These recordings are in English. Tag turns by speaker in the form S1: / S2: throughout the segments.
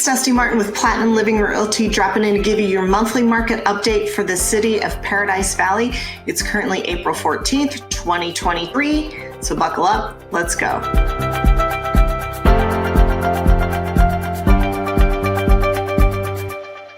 S1: it's Dusti Martin with Platinum Living Realty, dropping in to give you your monthly market update for the city of Paradise Valley. It's currently April 14th, 2023, so buckle up, let's go.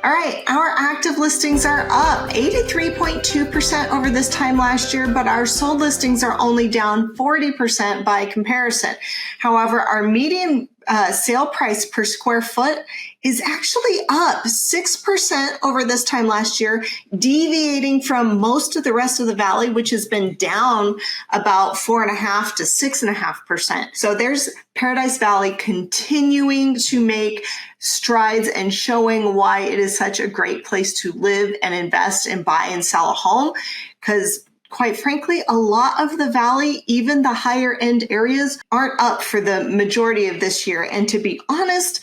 S1: All right, our active listings are up 83.2% over this time last year, but our sold listings are only down 40% by comparison. However, our median sale price per square foot is actually up 6% over this time last year, deviating from most of the rest of the valley, which has been down about 4.5% to 6.5%. So there's Paradise Valley continuing to make strides and showing why it is such a great place to live and invest and buy and sell a home. Because quite frankly, a lot of the valley, even the higher end areas, aren't up for the majority of this year. And to be honest,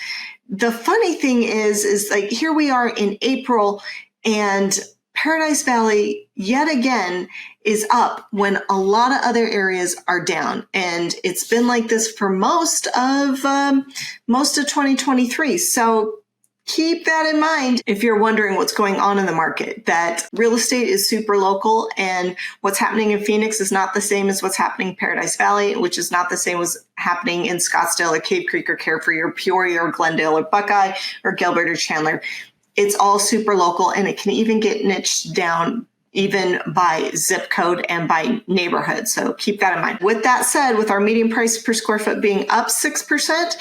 S1: the funny thing is like here we are in April and Paradise Valley yet again is up when a lot of other areas are down. And it's been like this for most of 2023. So keep that in mind if you're wondering what's going on in the market, that real estate is super local and what's happening in Phoenix is not the same as what's happening in Paradise Valley, which is not the same as happening in Scottsdale or Cave Creek or Carefree or Peoria or Glendale or Buckeye or Gilbert or Chandler. It's all super local and it can even get niched down even by zip code and by neighborhood. So keep that in mind. With that said, with our median price per square foot being up 6%,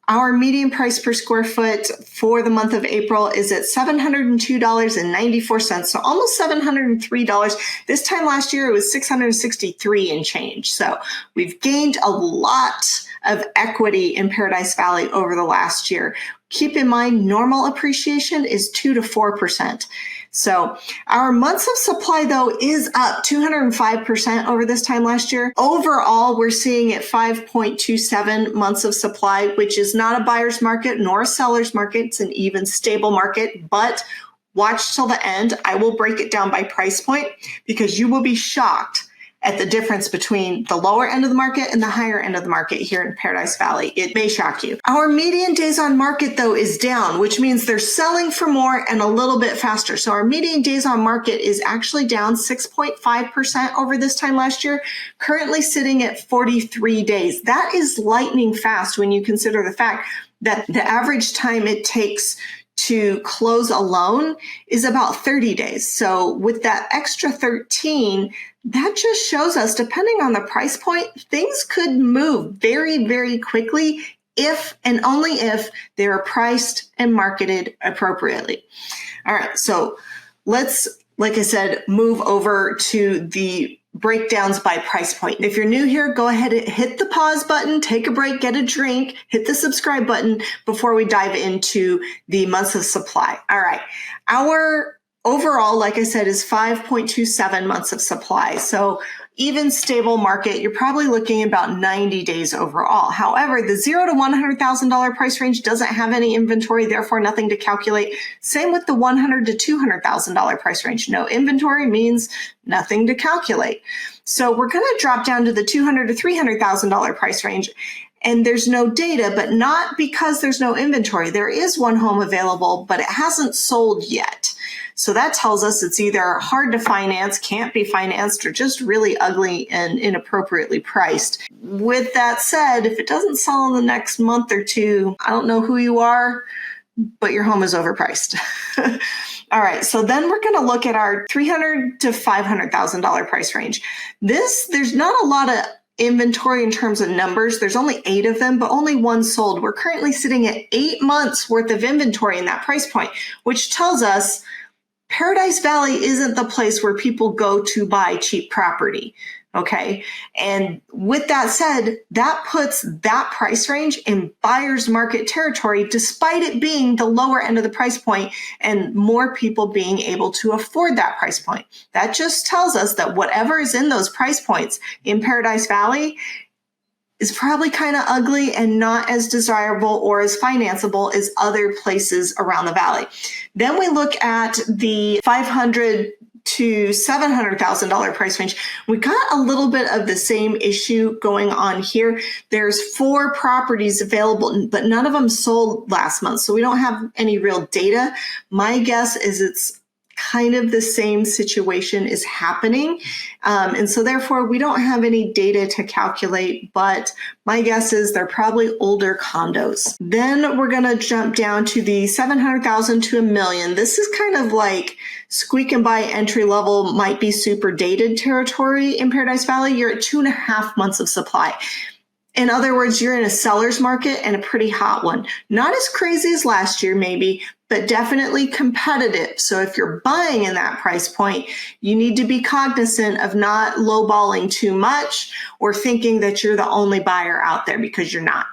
S1: our median price per square foot for the month of April is at $702.94, so almost $703. This time last year, it was $663 and change. So we've gained a lot of equity in Paradise Valley over the last year. Keep in mind, normal appreciation is 2 to 4%. So our months of supply, though, is up 205% over this time last year. Overall, we're seeing at 5.27 months of supply, which is not a buyer's market nor a seller's market. It's an even stable market, but watch till the end. I will break it down by price point because you will be shocked at the difference between the lower end of the market and the higher end of the market here in Paradise Valley. It may shock you. Our median days on market, though, is down, which means they're selling for more and a little bit faster. So our median days on market is actually down 6.5% over this time last year, currently sitting at 43 days. That is lightning fast when you consider the fact that the average time it takes to close a loan is about 30 days. So with that extra 13, that just shows us, depending on the price point, things could move very, very quickly if and only if they're priced and marketed appropriately. All right, so let's, like I said, move over to the breakdowns by price point. If you're new here, go ahead and hit the pause button, take a break, get a drink, hit the subscribe button before we dive into the months of supply. All right, our overall, like I said, is 5.27 months of supply. So even stable market, you're probably looking about 90 days overall. However, the $0 to $100,000 price range doesn't have any inventory, therefore nothing to calculate. Same with the $100,000 to $200,000 price range. No inventory means nothing to calculate. So we're going to drop down to the $200,000 to $300,000 price range. And there's no data, but not because there's no inventory. There is one home available, but it hasn't sold yet. So that tells us it's either hard to finance, can't be financed, or just really ugly and inappropriately priced. With that said, if it doesn't sell in the next month or two, I don't know who you are, but your home is overpriced. All right, so then we're going to look at our $300,000 to $500,000 price range. There's not a lot of inventory in terms of numbers. There's only 8 of them, but only one sold. We're currently sitting at 8 months worth of inventory in that price point, which tells us Paradise Valley isn't the place where people go to buy cheap property. Okay. And with that said, that puts that price range in buyer's market territory, despite it being the lower end of the price point and more people being able to afford that price point. That just tells us that whatever is in those price points in Paradise Valley is probably kind of ugly and not as desirable or as financeable as other places around the valley. Then we look at the $500,000 to $700,000 price range, we got a little bit of the same issue going on here. There's 4 properties available, but none of them sold last month. So we don't have any real data. My guess is it's kind of the same situation is happening. And so therefore we don't have any data to calculate, but my guess is they're probably older condos. Then we're going to jump down to the 700,000 to $1 million. This is kind of like squeak and buy entry level, might be super dated territory in Paradise Valley. You're at 2.5 months of supply. In other words, you're in a seller's market and a pretty hot one. Not as crazy as last year, maybe, but definitely competitive. So if you're buying in that price point, you need to be cognizant of not lowballing too much or thinking that you're the only buyer out there, because you're not.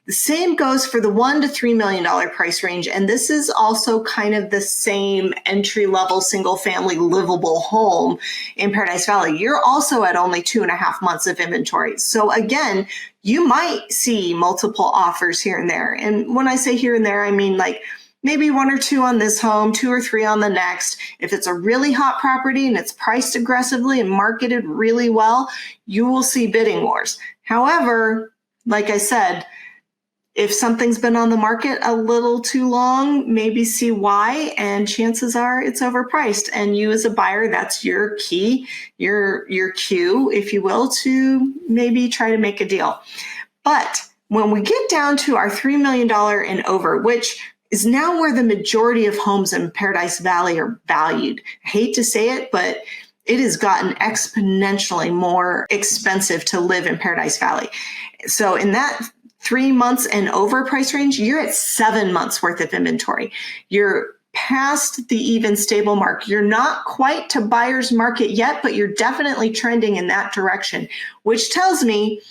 S1: The same goes for the $1 to $3 million price range. And this is also kind of the same entry-level single-family livable home in Paradise Valley. You're also at only 2.5 months of inventory. So again, you might see multiple offers here and there. And when I say here and there, I mean like maybe 1 or 2 on this home, 2 or 3 on the next. If it's a really hot property and it's priced aggressively and marketed really well, you will see bidding wars. However, like I said, if something's been on the market a little too long, maybe see why, and chances are it's overpriced. And you as a buyer, that's your key, your cue, if you will, to maybe try to make a deal. But when we get down to our $3 million and over, which is now where the majority of homes in Paradise Valley are valued. I hate to say it, but it has gotten exponentially more expensive to live in Paradise Valley. So in that 3 months and over price range, you're at 7 months worth of inventory. You're past the even stable mark. You're not quite to buyer's market yet, but you're definitely trending in that direction, which tells me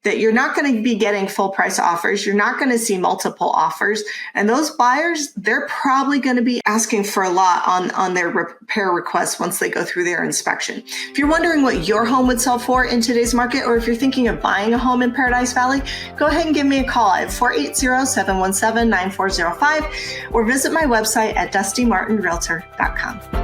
S1: that you're not going to be getting full price offers. You're not going to see multiple offers. And those buyers, they're probably going to be asking for a lot on their repair requests once they go through their inspection. If you're wondering what your home would sell for in today's market, or if you're thinking of buying a home in Paradise Valley, go ahead and give me a call at 480-717-9405 or visit my website at dustimartinrealtor.com.